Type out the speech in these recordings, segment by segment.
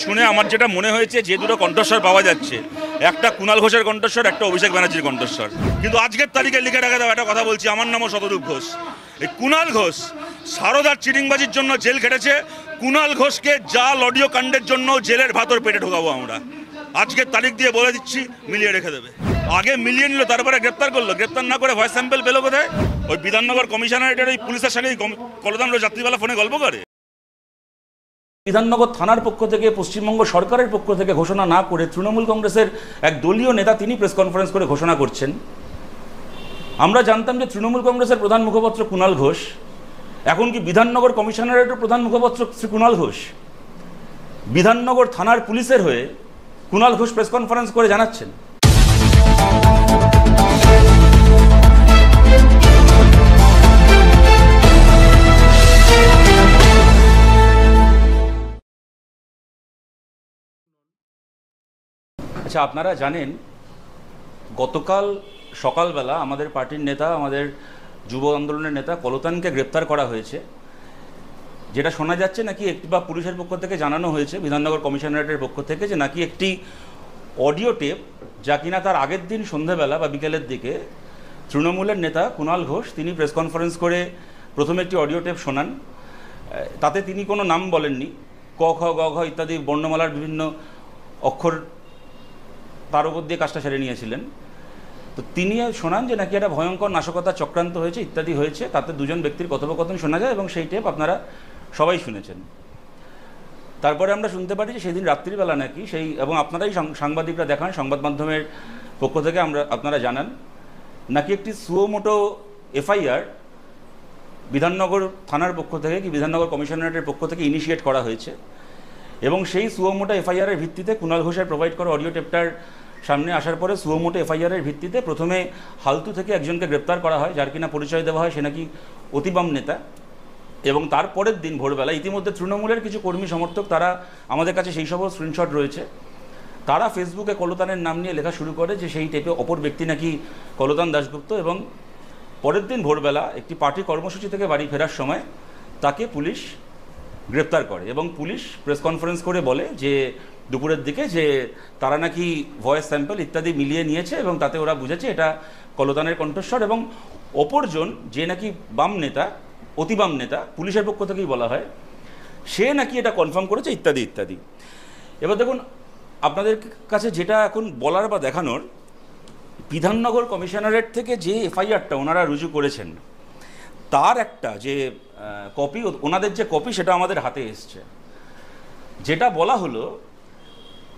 শুনে আমার যেটা মনে হয়েছে যে দুটো কণ্ঠস্বর পাওয়া যাচ্ছে, একটা কুণাল ঘোষের কণ্ঠস্বর, একটা অভিষেক ব্যানার্জির কণ্ঠস্বর। কিন্তু আজকের তারিখে লিখে রাখা দাও একটা কথা বলছি, আমার নামও শতরূপ ঘোষ। এই কুণাল ঘোষ সারদার চিটিংবাজির জন্য জেল খেটেছে। কুণাল ঘোষকে জাল অডিও কাণ্ডের জন্য জেলের ভাতর পেটে ঢোকাবো আমরা। আজকের তারিখ দিয়ে বলে দিচ্ছি, মিলিয়ে রেখে দেবে। আগে মিলিয়ে নিল, তারপরে গ্রেপ্তার করলো। গ্রেপ্তার না করে ভয়েস স্যাম্পল পেলো কোথায়? ওই বিধাননগর কমিশনারেটের ওই পুলিশের সঙ্গে কলতান যাত্রীবেলা ফোনে গল্প করে। বিধাননগর থানার পক্ষ থেকে, পশ্চিমবঙ্গ সরকারের পক্ষ থেকে ঘোষণা না করে তৃণমূল কংগ্রেসের এক দলীয় নেতা তিনি প্রেস কনফারেন্স করে ঘোষণা করছেন। আমরা জানতাম যে তৃণমূল কংগ্রেসের প্রধান মুখপাত্র কুণাল ঘোষ, এখন কি বিধাননগর কমিশনারেটের প্রধান মুখপাত্র শ্রী কুণাল ঘোষ বিধাননগর থানার পুলিশের হয়ে কুণাল ঘোষ প্রেস কনফারেন্স করে জানাচ্ছেন। আচ্ছা, আপনারা জানেন গতকাল সকালবেলা আমাদের পার্টির নেতা, আমাদের যুব আন্দোলনের নেতা কলতানকে গ্রেপ্তার করা হয়েছে। যেটা শোনা যাচ্ছে নাকি একটি, বা পুলিশের পক্ষ থেকে জানানো হয়েছে বিধাননগর কমিশনারেটের পক্ষ থেকে, যে নাকি একটি অডিও টেপ, যা কিনা তার আগের দিন সন্ধ্যেবেলা বা বিকেলের দিকে তৃণমূলের নেতা কুণাল ঘোষ তিনি প্রেস কনফারেন্স করে প্রথমে একটি অডিও টেপ শোনান। তাতে তিনি কোনো নাম বলেননি, ক খ গ ঘ ইত্যাদি বর্ণমালার বিভিন্ন অক্ষর তার উপর দিয়ে কাজটা সেরে নিয়েছিলেন। তো তিনি শোনান যে নাকি একটা ভয়ঙ্কর নাশকতা চক্রান্ত হয়েছে, ইত্যাদি হয়েছে। তাতে দুজন ব্যক্তির কথোপকথন শোনা যায় এবং সেই টেপ আপনারা সবাই শুনেছেন। তারপরে আমরা শুনতে পারি যে সেদিন রাত্রিবেলা নাকি সেই, এবং আপনারাই সাংবাদিকরা দেখান, সংবাদ মাধ্যমের পক্ষ থেকে আপনারা জানান, নাকি একটি সুমোটো এফআইআর বিধাননগর থানার পক্ষ থেকে কি বিধাননগর কমিশনারেটের পক্ষ থেকে ইনিশিয়েট করা হয়েছে। এবং সেই সুমোটো এফআইআরের ভিত্তিতে কুণাল ঘোষের প্রোভাইড করা অডিও টেপটার সামনে আসার পরে সুমোটো এফআইআরের ভিত্তিতে প্রথমে হালতু থেকে একজনকে গ্রেপ্তার করা হয়, যার কিনা পরিচয় দেওয়া হয় সে নাকি অতিবাম নেতা। এবং তারপরের দিন ভোরবেলা ইতিমধ্যে তৃণমূলের কিছু কর্মী সমর্থক, তারা আমাদের কাছে সেই সব স্ক্রিনশট রয়েছে, তারা ফেসবুকে কলতানের নাম নিয়ে লেখা শুরু করে যে সেই টেপে অপর ব্যক্তি নাকি কলতান দাশগুপ্ত। এবং পরের দিন ভোরবেলা একটি পার্টি কর্মসূচি থেকে বাড়ি ফেরার সময় তাকে পুলিশ গ্রেপ্তার করে এবং পুলিশ প্রেস কনফারেন্স করে বলে যে দুপুরের দিকে যে তারা নাকি ভয়েস স্যাম্পল ইত্যাদি মিলিয়ে নিয়েছে এবং তাতে ওরা বুঝেছে এটা কলতানের কণ্ঠস্বর। এবং অপরজন যে নাকি বাম নেতা, অতিবাম নেতা, পুলিশের পক্ষ থেকেই বলা হয়, সে নাকি এটা কনফার্ম করেছে ইত্যাদি ইত্যাদি। এবার দেখুন, আপনাদের কাছে যেটা এখন বলার বা দেখানোর, বিধাননগর কমিশনারেট থেকে যে এফআইআরটা ওনারা রুজু করেছেন তার একটা যে কপি, ওনাদের যে কপি সেটা আমাদের হাতে এসছে। যেটা বলা হলো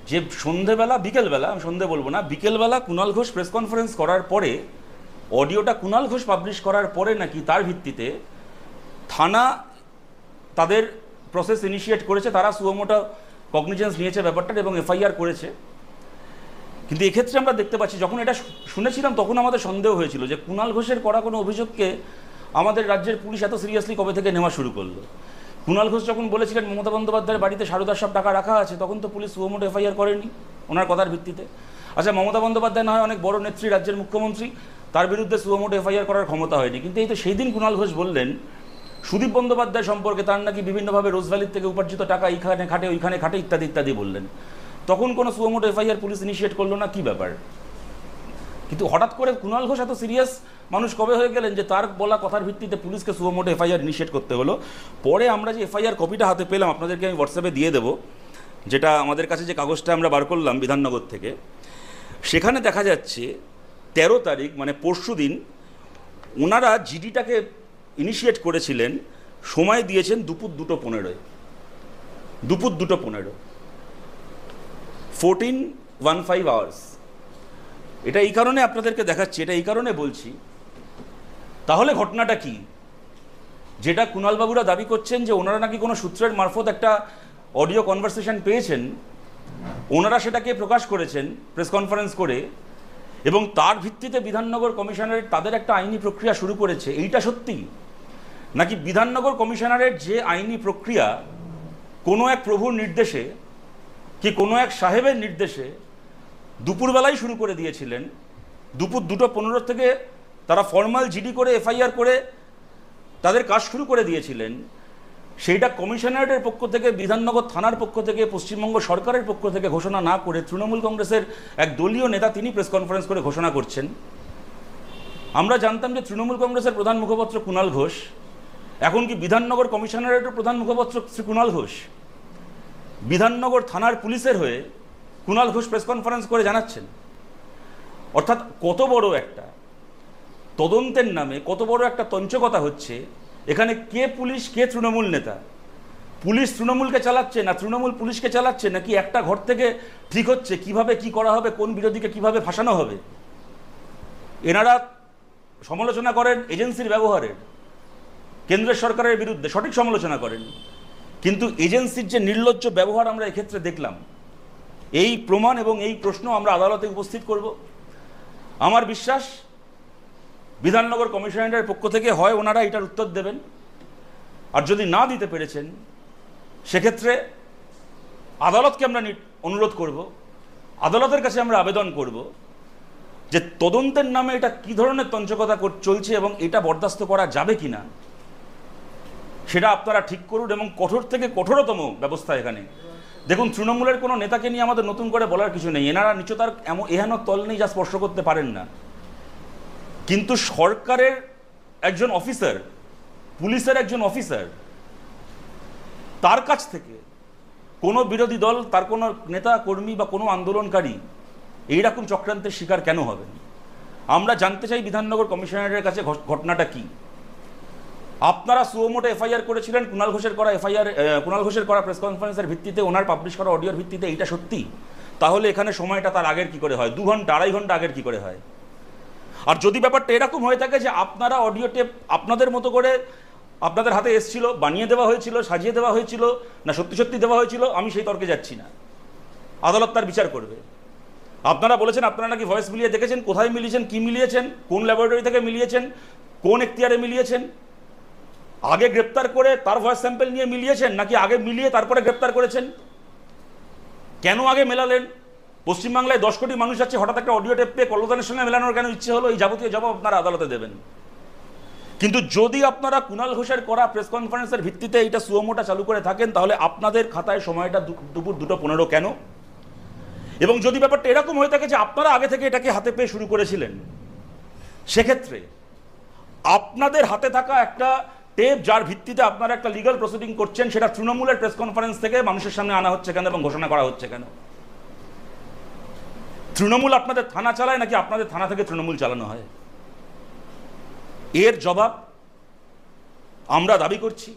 যে সন্ধেবেলা, বিকেলবেলা, আমি সন্ধে বলবো না, বিকেলবেলা কুণাল ঘোষ প্রেস কনফারেন্স করার পরে, অডিওটা কুণাল ঘোষ পাবলিশ করার পরে নাকি তার ভিত্তিতে থানা তাদের প্রসেস ইনিশিয়েট করেছে, তারা সুমোটো কগনিজেন্স নিয়েছে ব্যাপারটার এবং এফআইআর করেছে। কিন্তু এক্ষেত্রে আমরা দেখতে পাচ্ছি, যখন এটা শুনেছিলাম তখন আমাদের সন্দেহ হয়েছিল যে কুণাল ঘোষের করা কোনো অভিযোগকে আমাদের রাজ্যের পুলিশ এত সিরিয়াসলি কবে থেকে নেওয়া শুরু করলো। কুণাল ঘোষ যখন বলেছিলেন মমতা বন্দ্যোপাধ্যায়ের বাড়িতে সারদার সব টাকা রাখা আছে, তখন তো পুলিশ সুমোটো এফআইআর করেনি ওনার কথার ভিত্তিতে। আচ্ছা, মমতা বন্দ্যোপাধ্যায় না হয় অনেক বড় নেত্রী, রাজ্যের মুখ্যমন্ত্রী, তার বিরুদ্ধে সুমোটো এফআইআর করার ক্ষমতা হয়নি। কিন্তু এই তো সেই দিন কুণাল ঘোষ বললেন সুদীপ বন্দ্যোপাধ্যায় সম্পর্কে তার নাকি বিভিন্নভাবে রোজভ্যালির থেকে উপার্জিত টাকা এইখানে খাটে, ওইখানে খাটে, ইত্যাদি ইত্যাদি বললেন। তখন কোনো সুমোটো এফআইআর পুলিশ ইনিশিয়েট করলো না, কি ব্যাপার? কিন্তু হঠাৎ করে কুণাল ঘোষ এত সিরিয়াস মানুষ কবে হয়ে গেলেন যে তার বলা কথার ভিত্তিতে পুলিশকে সুমোটো এফআইআর ইনিশিয়েট করতে হলো? পরে আমরা যে এফআইআর কপিটা হাতে পেলাম, আপনাদেরকে আমি হোয়াটসঅ্যাপে দিয়ে দেবো, যেটা আমাদের কাছে যে কাগজটা আমরা বার করলাম বিধাননগর থেকে, সেখানে দেখা যাচ্ছে 13 তারিখ মানে পরশু দিন ওনারা জিডিটাকে ইনিশিয়েট করেছিলেন, সময় দিয়েছেন দুপুর 2:15, দুপুর 2:15, 14:15 আওয়ার্স। এটা এই কারণে আপনাদেরকে দেখাচ্ছি, এটা এই কারণে বলছি, তাহলে ঘটনাটা কি? যেটা কুণালবাবুরা দাবি করছেন যে ওনারা নাকি কোনো সূত্রের মারফত একটা অডিও কনভারসেশন পেয়েছেন, ওনারা সেটাকে প্রকাশ করেছেন প্রেস কনফারেন্স করে, এবং তার ভিত্তিতে বিধাননগর কমিশনারেট তাদের একটা আইনি প্রক্রিয়া শুরু করেছে, এইটা সত্যি? নাকি বিধাননগর কমিশনারেট যে আইনি প্রক্রিয়া কোনো এক প্রভুর নির্দেশে কি কোনো এক সাহেবের নির্দেশে দুপুরবেলায় শুরু করে দিয়েছিলেন, দুপুর 2:15 থেকে তারা ফর্মাল জিডি করে এফআইআর করে তাদের কাজ শুরু করে দিয়েছিলেন, সেইটা কমিশনারেটের পক্ষ থেকে, বিধাননগর থানার পক্ষ থেকে, পশ্চিমবঙ্গ সরকারের পক্ষ থেকে ঘোষণা না করে তৃণমূল কংগ্রেসের এক দলীয় নেতা তিনি প্রেস কনফারেন্স করে ঘোষণা করছেন। আমরা জানতাম যে তৃণমূল কংগ্রেসের প্রধান মুখপাত্র কুণাল ঘোষ, এখন কি বিধাননগর কমিশনারেটের প্রধান মুখপাত্র শ্রী কুণাল ঘোষ, বিধাননগর থানার পুলিশের হয়ে কুণাল ঘোষ প্রেস কনফারেন্স করে জানাচ্ছেন। অর্থাৎ কত বড় একটা তদন্তের নামে কত বড় একটা তঞ্চকতা হচ্ছে। এখানে কে পুলিশ, কে তৃণমূল নেতা? পুলিশ তৃণমূলকে চালাচ্ছে না তৃণমূল পুলিশকে চালাচ্ছে, নাকি একটা ঘর থেকে ঠিক হচ্ছে কিভাবে কি করা হবে, কোন বিরোধীকে কিভাবে ফাঁসানো হবে? এনারা সমালোচনা করেন এজেন্সির ব্যবহারের, কেন্দ্রের সরকারের বিরুদ্ধে সঠিক সমালোচনা করেন, কিন্তু এজেন্সির যে নির্লজ্জ ব্যবহার আমরা এক্ষেত্রে দেখলাম, এই প্রমাণ এবং এই প্রশ্ন আমরা আদালতে উপস্থিত করব। আমার বিশ্বাস বিধাননগর কমিশনারেটের পক্ষ থেকে হয় ওনারা এটার উত্তর দেবেন, আর যদি না দিতে পেরেছেন সেক্ষেত্রে আদালতকে আমরা অনুরোধ করব, আদালতের কাছে আমরা আবেদন করব যে তদন্তের নামে এটা কী ধরনের তঞ্চকতা চলছে এবং এটা বরদাস্ত করা যাবে কি না সেটা আপনারা ঠিক করুন, এবং কঠোর থেকে কঠোরতম ব্যবস্থা এখানে। দেখুন, তৃণমূলের কোনো নেতাকে নিয়ে আমাদের নতুন করে বলার কিছু নেই, এনারা নিচতার এহেন তল নেই যা স্পর্শ করতে পারেন না, কিন্তু সরকারের একজন অফিসার, পুলিশের একজন অফিসার, তার কাছ থেকে কোনো বিরোধী দল, তার কোনো নেতা কর্মী বা কোনো আন্দোলনকারী এইরকম চক্রান্তের শিকার কেন হবেন? আমরা জানতে চাই বিধাননগর কমিশনারেটের কাছে ঘটনাটা কি। আপনারা সুমোটো এফআইআর করেছিলেন কুণাল ঘোষের করা কুণাল ঘোষের করা প্রেস কনফারেন্সের ভিত্তিতে, ওনার পাবলিশ করা অডিওর ভিত্তিতে, এইটা সত্যি? তাহলে এখানে সময়টা তার আগের কি করে হয়? 2 ঘন্টা 2.5 ঘন্টা আগের কি করে হয়? আর যদি ব্যাপারটা এরকম হয়ে থাকে যে আপনারা অডিও টেপ আপনাদের মতো করে আপনাদের হাতে এসেছিল, বানিয়ে দেওয়া হয়েছিল, সাজিয়ে দেওয়া হয়েছিল, না সত্যি সত্যি দেওয়া হয়েছিল, আমি সেই তর্কে যাচ্ছি না, আদালত তার বিচার করবে। আপনারা বলেছেন আপনারা নাকি ভয়েস মিলিয়ে দেখেছেন, কোথায় মিলিয়েছেন, কি মিলিয়েছেন, কোন ল্যাবরেটরি থেকে মিলিয়েছেন, কোন এখতিয়ারে মিলিয়েছেন, আগে গ্রেপ্তার করে তার ভয়েস স্যাম্পল নিয়ে মিলিয়েছেন, নাকি আগে মিলিয়ে তারপরে গ্রেপ্তার করেছেন? কেন আগে মেলালেন? পশ্চিমবাংলায় 10 কোটি মানুষ আছে, হঠাৎ একটা অডিও টেপ পেয়ে কল্লোদানের সঙ্গে মেলানোর কেন ইচ্ছে হলো? এই যাবতীয় জবাব আপনারা আদালতে দেবেন। কিন্তু যদি আপনারা কুণাল ঘোষের করা প্রেস কনফারেন্সের ভিত্তিতে এইটা সুমোটা চালু করে থাকেন, তাহলে আপনাদের খাতায় সময়টা দুপুর 2:15 কেন? এবং যদি ব্যাপারটা এরকম হয়ে থাকে যে আপনারা আগে থেকে এটাকে হাতে পেয়ে শুরু করেছিলেন, সেক্ষেত্রে আপনাদের হাতে থাকা একটা টেপ, যার ভিত্তিতে আপনারা একটা লিগ্যাল প্রসিডিং করছেন, সেটা তৃণমূলের প্রেস কনফারেন্স থেকে মানুষের সামনে আনা হচ্ছে কেন এবং ঘোষণা করা হচ্ছে কেন? তৃণমূল আপনাদের থানা চালায় নাকি আপনাদের থানা থেকে তৃণমূল চালানো হয়? এর জবাব আমরা দাবি করছি।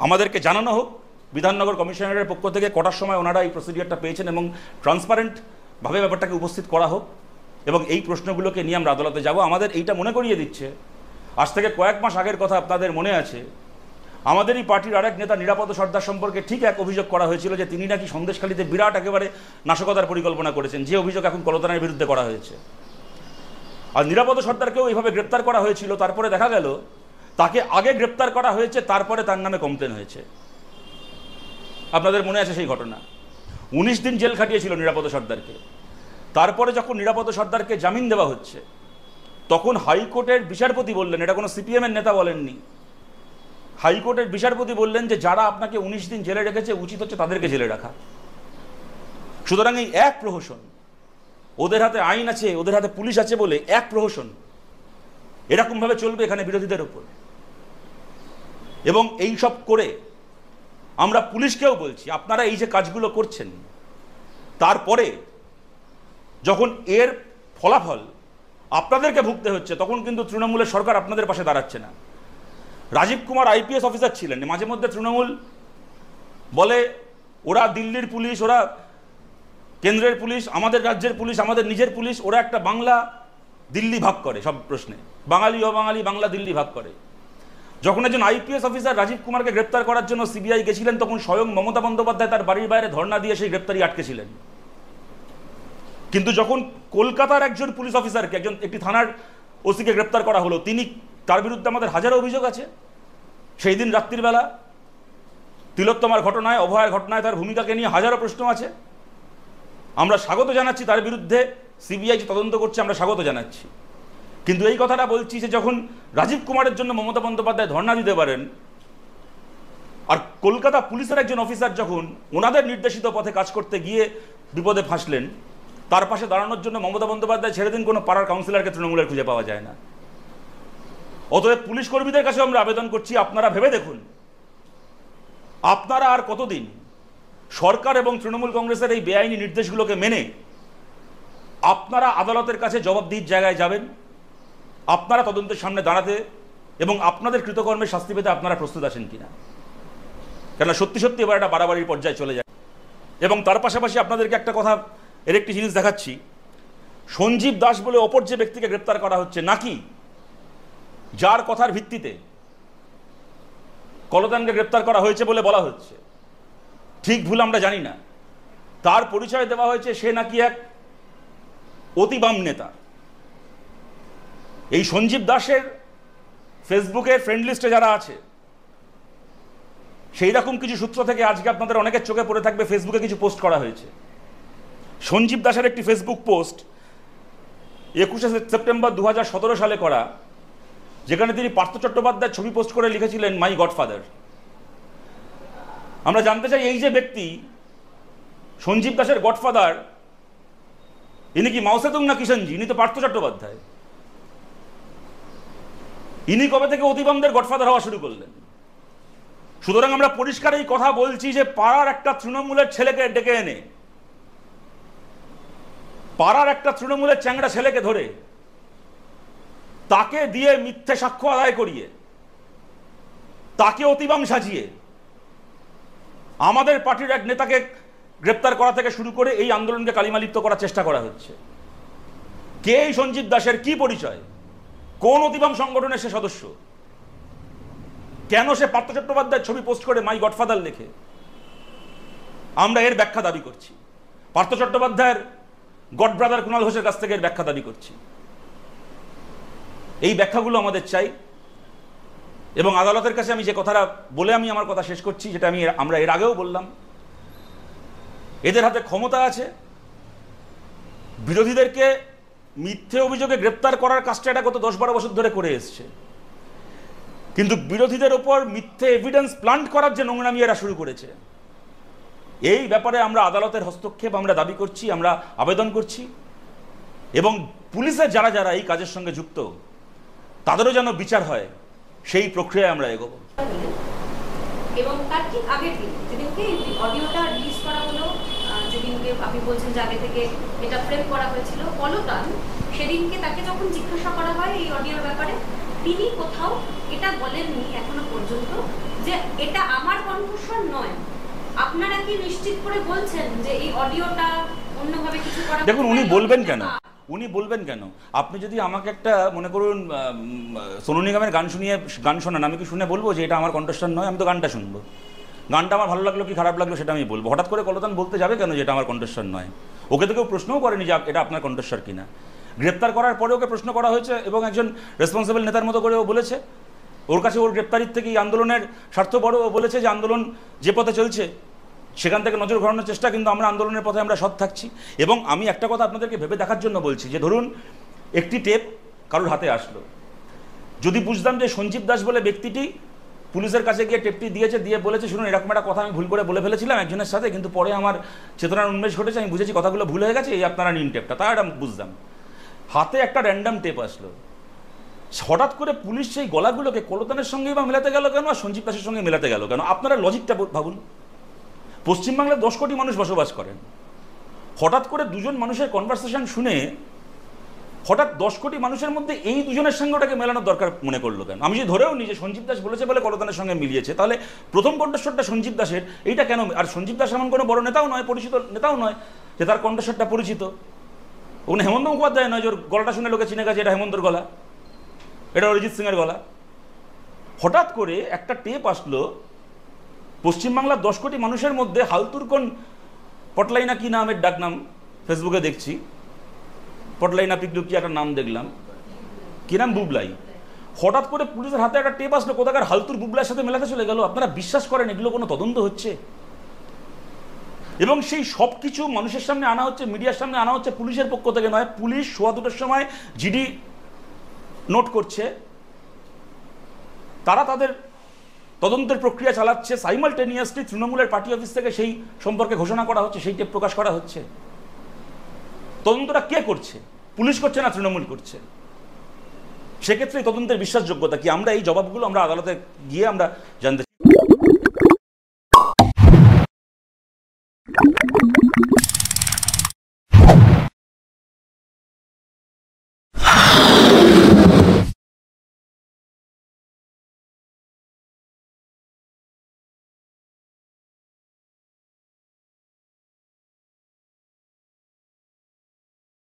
আমাদেরকে জানানো হোক বিধাননগর কমিশনারের পক্ষ থেকে কটার সময় ওনারা এই প্রসিডিওরটা পেয়েছেন, এবং ট্রান্সপারেন্টভাবে ব্যাপারটাকে উপস্থিত করা হোক, এবং এই প্রশ্নগুলোকে নিয়ে আমরা আদালতে যাব। আমাদের এইটা মনে করিয়ে দিচ্ছে, আজ থেকে কয়েক মাস আগের কথা আপনাদের মনে আছে, আমাদেরই পার্টির আরেক নেতা নিরাপদ সর্দার সম্পর্কে ঠিক এক অভিযোগ করা হয়েছিল যে তিনি নাকি সন্দেশখালীতে বিরাট একেবারে নাশকতার পরিকল্পনা করেছেন, যে অভিযোগ এখন কলতানের বিরুদ্ধে করা হয়েছে। আর নিরাপদ সর্দারকেও এইভাবে গ্রেপ্তার করা হয়েছিল, তারপরে দেখা গেল তাকে আগে গ্রেপ্তার করা হয়েছে, তারপরে তার নামে কমপ্লেন হয়েছে। আপনাদের মনে আছে সেই ঘটনা? 19 দিন জেল খাটিয়েছিল নিরাপদ সর্দারকে। তারপরে যখন নিরাপদ সর্দারকে জামিন দেওয়া হচ্ছে, তখন হাইকোর্টের বিচারপতি বললেন, এটা কোনো সিপিএমের নেতা বলেননি, হাইকোর্টের বিচারপতি বললেন যে যারা আপনাকে 19 দিন জেলে রেখেছে, উচিত হচ্ছে তাদেরকে জেলে রাখা। সুতরাং এই এক প্রহসন, ওদের হাতে আইন আছে, ওদের হাতে পুলিশ আছে বলে এক প্রহসন এরকমভাবে চলবে এখানে বিরোধীদের উপর। এবং এই সব করে আমরা পুলিশকেও বলছি, আপনারা এই যে কাজগুলো করছেন, তারপরে যখন এর ফলাফল আপনাদেরকে ভুগতে হচ্ছে, তখন কিন্তু তৃণমূলের সরকার আপনাদের পাশে দাঁড়াচ্ছে না। রাজীব কুমার আইপিএস অফিসার ছিলেন, মাঝে মধ্যে তৃণমূল বলে ওরা দিল্লির পুলিশ, ওরা কেন্দ্রের পুলিশ, আমাদের রাজ্যের পুলিশ, আমাদের নিজের পুলিশ, ওরা একটা বাংলা দিল্লি ভাগ করে, সব প্রশ্নে বাঙালি অবাঙালি বাংলা দিল্লি ভাগ করে। যখন একজন আইপিএস অফিসার রাজীব কুমারকে গ্রেপ্তার করার জন্য সিবিআই গেছিলেন, তখন স্বয়ং মমতা বন্দ্যোপাধ্যায় তার বাড়ির বাইরে ধর্ণা দিয়ে সেই গ্রেপ্তারি আটকেছিলেন। কিন্তু যখন কলকাতার একজন পুলিশ অফিসারকে, একটি থানার ওসিকে গ্রেপ্তার করা হলো, তার বিরুদ্ধে আমাদের হাজারো অভিযোগ আছে। সেই দিন রাত্রির বেলা তিলোত্তমার ঘটনায়, অভয়ের ঘটনায় তার ভূমিকাকে নিয়ে হাজারো প্রশ্ন আছে। আমরা স্বাগত জানাচ্ছি তার বিরুদ্ধে সিবিআই যে তদন্ত করছে, আমরা স্বাগত জানাচ্ছি। কিন্তু এই কথাটা বলছি যে যখন রাজীব কুমারের জন্য মমতা বন্দ্যোপাধ্যায় ধর্ণা দিতে পারেন, আর কলকাতা পুলিশের একজন অফিসার যখন ওনাদের নির্দেশিত পথে কাজ করতে গিয়ে বিপদে ফাঁসলেন, তার পাশে দাঁড়ানোর জন্য মমতা বন্দ্যোপাধ্যায় ছেড়ে দিন কোনো পাড়ার কাউন্সিলরকে তৃণমূলের খুঁজে পাওয়া যায় না। অতএব পুলিশ কর্মীদের কাছে আমরা আবেদন করছি, আপনারা ভেবে দেখুন আপনারা আর কতদিন সরকার এবং তৃণমূল কংগ্রেসের এই বেআইনি নির্দেশগুলোকে মেনে আপনারা আদালতের কাছে জবাবদিহির জায়গায় যাবেন, আপনারা তদন্তের সামনে দাঁড়াতে এবং আপনাদের কৃতকর্মের শাস্তি পেতে আপনারা প্রস্তুত আছেন কিনা। কেননা সত্যি সত্যি এবার একটা বাড়াবাড়ির পর্যায়ে চলে যায়। এবং তার পাশাপাশি আপনাদেরকে একটা কথা, এর একটি জিনিস দেখাচ্ছি, সঞ্জীব দাস বলে অপর যে ব্যক্তিকে গ্রেপ্তার করা হচ্ছে, নাকি যার কথার ভিত্তিতে কলতানকে গ্রেপ্তার করা হয়েছে বলে বলা হচ্ছে, ঠিক ভুল আমরা জানি না, তার পরিচয় দেওয়া হয়েছে সে নাকি এক অতিবাম নেতা। এই সঞ্জীব দাসের ফেসবুকের ফ্রেন্ড লিস্টে যারা আছে, সেই রকম কিছু সূত্র থেকে আজকে আপনাদের অনেকের চোখে পড়ে থাকবে ফেসবুকে কিছু পোস্ট করা হয়েছে। সঞ্জীব দাসের একটি ফেসবুক পোস্ট 21শে সেপ্টেম্বর 2017 সালে করা, যেখানে তিনি পার্থ চট্টোপাধ্যায়ের ছবি পোস্ট করে লিখেছিলেন মাই গডফাদার। আমরা জানতে চাই এই যে ব্যক্তি সঞ্জীব দাসের গডফাদার, ইনি কি মাও সেতুং না কিষাণজি? ইনি তো পার্থ চট্টোপাধ্যায়। ইনি কবে থেকে অতিবামদের গডফাদার হওয়া শুরু করলেন? সুতরাং আমরা পরিষ্কার এই কথা বলছি যে পাড়ার একটা তৃণমূলের ছেলেকে ডেকে এনে, পাড়ার একটা তৃণমূলের চ্যাংড়া ছেলেকে ধরে তাকে দিয়ে মিথ্যে সাক্ষ্য আদায় করিয়ে তাকে অতিবাম সাজিয়ে আমাদের পার্টির এক নেতাকে গ্রেপ্তার করা থেকে শুরু করে এই আন্দোলনকে কালিমালিপ্ত করার চেষ্টা করা হচ্ছে। কে এই সঞ্জীব দাসের কি পরিচয়? কোন অতিবাম সংগঠনের সে সদস্য? কেন সে পার্থ চট্টোপাধ্যায়ের ছবি পোস্ট করে মাই গডফাদার লেখে? আমরা এর ব্যাখ্যা দাবি করছি। পার্থ চট্টোপাধ্যায়ের গড ব্রাদার কুণাল ঘোষের কাছ থেকে এর ব্যাখ্যা দাবি করছি। এই ব্যাখ্যাগুলো আমাদের চাই। এবং আদালতের কাছে আমি যে কথাটা বলে আমি আমার কথা শেষ করছি, যেটা আমরা এর আগেও বললাম, এদের হাতে ক্ষমতা আছে বিরোধীদেরকে মিথ্যে অভিযোগে গ্রেপ্তার করার কাজটা এটা গত 10-12 বছর ধরে করে এসছে। কিন্তু বিরোধীদের ওপর মিথ্যে এভিডেন্স প্লান্ট করার যে নোংরামি এরা শুরু করেছে, এই ব্যাপারে আমরা আদালতের হস্তক্ষেপ আমরা দাবি করছি, আমরা আবেদন করছি। এবং পুলিশের যারা যারা এই কাজের সঙ্গে যুক্ত, তাদেরও যেন বিচার হয়, সেই প্রক্রিয়ায় আমরা এগোবো। এবং তার ঠিক আগের দিন যেদিনকে অডিওটা রিলিজ করা হলো, যেদিনকে আপনি বলছেন যে আগে থেকে এটা ফ্রেম করা হয়েছিল, কলতান সেদিনকে তাকে যখন জিজ্ঞাসা করা হয় এই অডিওর ব্যাপারে, তিনি কোথাও এটা বলেননি এখনো পর্যন্ত যে এটা আমার কণ্ঠস্বর নয়। আপনারা কি নিশ্চিত করে বলছেন যে এই অডিওটা অন্যভাবে কিছু করা? দেখুন, উনি বলবেন কেন? উনি বলবেন কেন? আপনি যদি আমাকে একটা মনে করুন সোনু নিগমের গান শোনান, আমি কি শুনে বলবো যে এটা আমার কণ্ঠস্বর নয়? আমি তো গানটা শুনবো, গানটা আমার ভালো লাগলো কি খারাপ লাগলো সেটা আমি বলবো। হঠাৎ করে কলতান বলতে যাবে কেন যে এটা আমার কণ্ঠস্বর নয়? ওকে তো কেউ প্রশ্নও করেনি যে এটা আপনার কণ্ঠস্বর কিনা। গ্রেপ্তার করার পরে ওকে প্রশ্ন করা হয়েছে এবং একজন রেসপন্সিবল নেতার মতো করে ও বলেছে, ওর কাছে ওর গ্রেপ্তারির থেকে এই আন্দোলনের স্বার্থ বড়। ও বলেছে যে আন্দোলন যে পথে চলছে সেখান থেকে নজর ঘোরানোর চেষ্টা, কিন্তু আমরা আন্দোলনের পথে আমরা সৎ থাকছি। এবং আমি একটা কথা আপনাদেরকে ভেবে দেখার জন্য বলছি, যে ধরুন একটি টেপ কারোর হাতে আসলো, যদি বুঝতাম যে সঞ্জীব দাস বলে ব্যক্তিটি পুলিশের কাছে গিয়ে টেপটি দিয়েছে, দিয়ে বলেছে শুনুন এরকম একটা কথা আমি ভুল করে বলে ফেলেছিলাম একজনের সাথে, কিন্তু পরে আমার চেতনার উন্মেষ ঘটেছে, আমি বুঝেছি কথাগুলো ভুল হয়ে গেছে, এই আপনারা নিন টেপটা, তা এটা বুঝতাম। হাতে একটা র্যান্ডাম টেপ আসলো, হঠাৎ করে পুলিশ সেই গলাগুলোকে কলতানের সঙ্গেই বা মেলাতে গেল কেন, আর সঞ্জীব দাসের সঙ্গে মেলাতে গেল কেন? আপনারা লজিকটা ভাবুন। পশ্চিমবাংলায় 10 কোটি মানুষ বসবাস করেন, হঠাৎ করে দুজন মানুষের কনভারসেশন শুনে হঠাৎ 10 কোটি মানুষের মধ্যে এই দুজনের সঙ্গে ওটাকে মেলানোর দরকার মনে করলো কেন? আমি যদি ধরেও নিই যে সঞ্জীব দাস বলেছে বলে কলতানের সঙ্গে মিলিয়েছে, তাহলে প্রথম কণ্ঠস্বরটা সঞ্জীব দাসের, এইটা কেন? আর সঞ্জীব দাস এমন কোনো বড় নেতাও নয়, পরিচিত নেতাও নয় যে তার কণ্ঠস্বরটা পরিচিত। ওখানে হেমন্ত মুখোপাধ্যায় নয় যে ওর গলাটা শুনে লোকে চিনে গেছে এটা হেমন্তর গলা, এটা অরিজিৎ সিংয়ের গলা। হঠাৎ করে একটা টেপ আসলো, পশ্চিমবাংলার 10 কোটি মানুষের মধ্যে হালতুর কোন পটলাইনা কি নামের ডাক নাম ফেসবুকে দেখছি, পটলাইনা পিকলু কি একটা নাম দেখলাম, কি নাম, বুবলাই। হঠাৎ করে পুলিশের হাতে একটা টেপ আসলো, কোথাকার হালতুর বুবলাইয়ের সাথে মেলাতে চলে গেল। আপনারা বিশ্বাস করেন এগুলো কোনো তদন্ত হচ্ছে? এবং সেই সব কিছু মানুষের সামনে আনা হচ্ছে, মিডিয়ার সামনে আনা হচ্ছে পুলিশের পক্ষ থেকে নয়। পুলিশ 2:15 সময় জিডি নোট করছে, তারা তাদের তদন্তের প্রক্রিয়া চালাচ্ছে, সাইমালটেনিয়াসলি তৃণমূলের পার্টি অফিস থেকে সেই সম্পর্কে ঘোষণা করা হচ্ছে, সেই টেপ প্রকাশ করা হচ্ছে। তদন্তটা কে করছে? পুলিশ করছে না তৃণমূল করছে? সেক্ষেত্রে তদন্তের বিশ্বাসযোগ্যতা কি? আমরা এই জবাবগুলো আমরা আদালতে গিয়ে আমরা জানতে